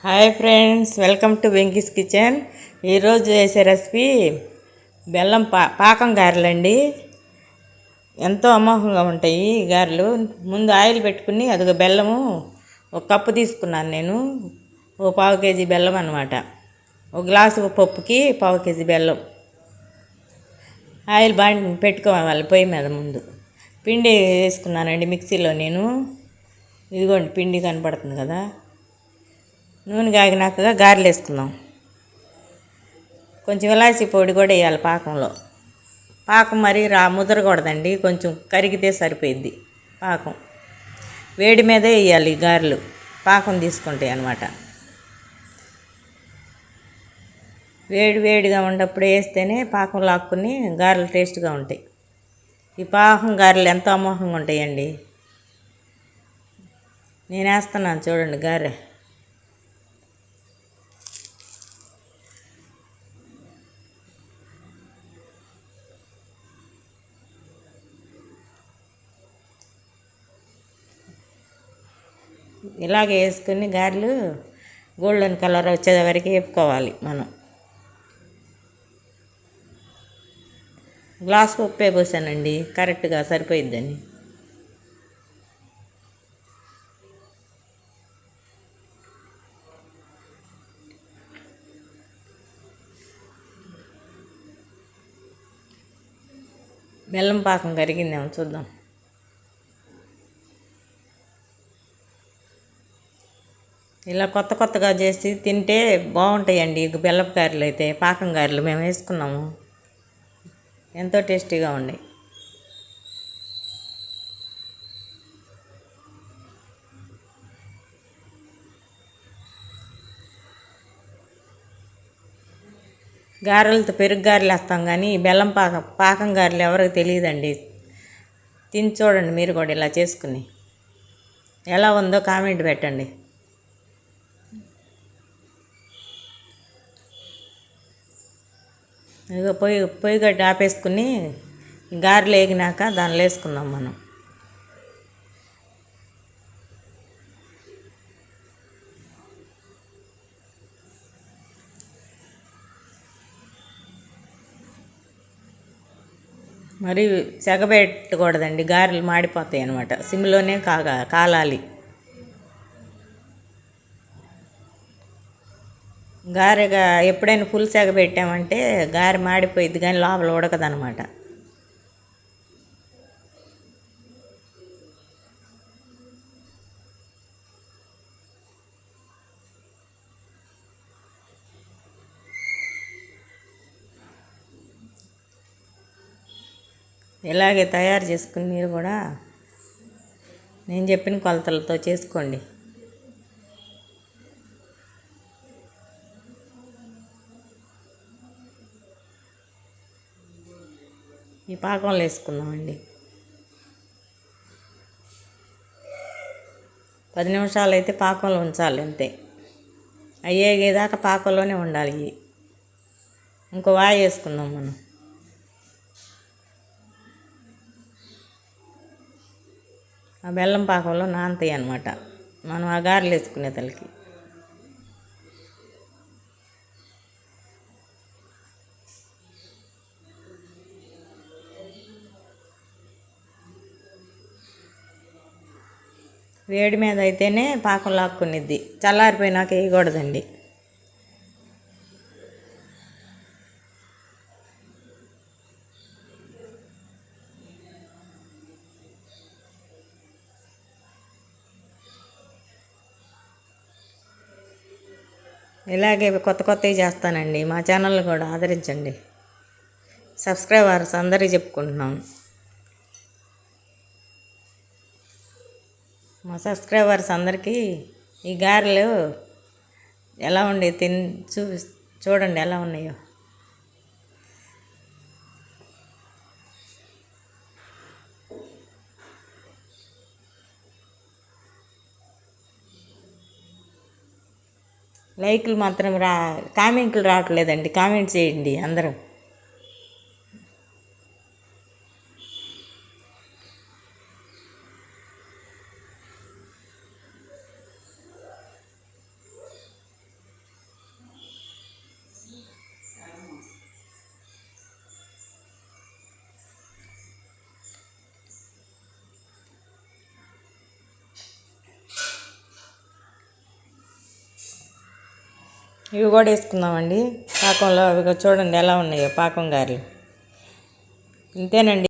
Hi friends, welcome to Venky's kitchen. ఈరోజు చేసే recipe బెల్లం పాకం గారెలండి. ఎంతో అమోఘంగా ఉంటాయి ఈ గారెలు. ముందు ఆయిల్ పెట్టుకుని అదిగో బెల్లము ఒక కప్పు తీసుకున్నాను నేను. ఓ పావు కేజీ బెల్లం అనమాట. ఒక గ్లాసు పప్పుకి పావు కేజీ బెల్లం. ఆయిల్ బాగా పెట్టుకోవాలి పొయ్యి మీద. ముందు పిండి వేసుకున్నానండి మిక్సీలో నేను. ఇదిగోండి పిండి కనపడుతుంది కదా. నూనె కాగినాక గారెలు వేసుకుందాం. కొంచెం ఇలాచీ పొడి కూడా వేయాలి పాకంలో. పాకం మరీ ముదరకూడదండి, కొంచెం కరిగితే సరిపోయిద్ది పాకం. వేడి మీదే వేయాలి గారెలు, పాకం తీసుకుంటాయి అన్నమాట. వేడిగా ఉన్నప్పుడు వేస్తేనే పాకం లాక్కుని గారెలు టేస్ట్గా ఉంటాయి. ఈ పాకం గారెలు ఎంతో అమోఘంగా ఉంటాయండి. నేను వేస్తున్నాను చూడండి గారె. ఇలాగే వేసుకుని గారెలు గోల్డెన్ కలర్ వచ్చే వరకు వేపుకోవాలి మనం. గ్లాస్ ఉప్పే పోసానండి, కరెక్ట్గా సరిపోయిద్దని. బెల్లం పాకం కరిగిందేమో చూద్దాం. ఇలా కొత్తగా చేసి తింటే బాగుంటాయండి బెల్లపు గారెలు. అయితే పాకం గారెలు మేము వేసుకున్నాము, ఎంతో టేస్టీగా ఉన్నాయి. గారెలతో పెరుగు గారెలు వేస్తాం, కానీ బెల్లం పాకం గారెలు ఎవరికి తెలియదండి. తిని చూడండి మీరు కూడా ఇలా చేసుకుని. ఎలా ఉందో కామెంట్ పెట్టండి. ఇక పొయ్యి గడ్డి ఆపేసుకుని గారెలు వేగినాక దానిలో వేసుకుందాం మనం. మరి సెగబెట్టకూడదండి, గారెలు మాడిపోతాయి అన్నమాట. సిమ్లోనే కాలాలి. గారెగా ఎప్పుడైనా ఫుల్ సెగ పెట్టామంటే గారె మాడిపోయిద్ది, కానీ లోపల ఉడకదనమాట. ఇలాగే తయారు చేసుకుని మీరు కూడా నేను చెప్పిన కొలతలతో చేసుకోండి. ఈ పాకంలో వేసుకుందామండి. 10 నిమిషాలు అయితే పాకంలో ఉంచాలి అంతే. అయ్యేదాకా పాకంలోనే ఉండాలి. ఇంకో వాయి వేసుకుందాం మనం. ఆ బెల్లం పాకంలో నానతాయి అన్నమాట మనం ఆ గారెలు వేసుకునే తలకి. వేడి మీద అయితేనే పాకం లాక్కునిద్ది, చల్లారిపోయినాక వేయకూడదండి. ఇలాగే కొత్తవి చేస్తానండి. మా ఛానల్ని కూడా ఆదరించండి. సబ్స్క్రైబర్స్ అందరికీ చెప్పుకుంటున్నాం. మా సబ్స్క్రైబర్స్ అందరికీ ఈ గారెలు ఎలా ఉండే చూడండి ఎలా ఉన్నాయో. లైకులు మాత్రం కామెంట్లు రావట్లేదండి. కామెంట్ చేయండి అందరూ. ఇవి కూడా వేసుకుందామండి పాకంలో. అవి చూడండి ఎలా ఉన్నాయో పాకం గారెలు. ఇంతేనండి.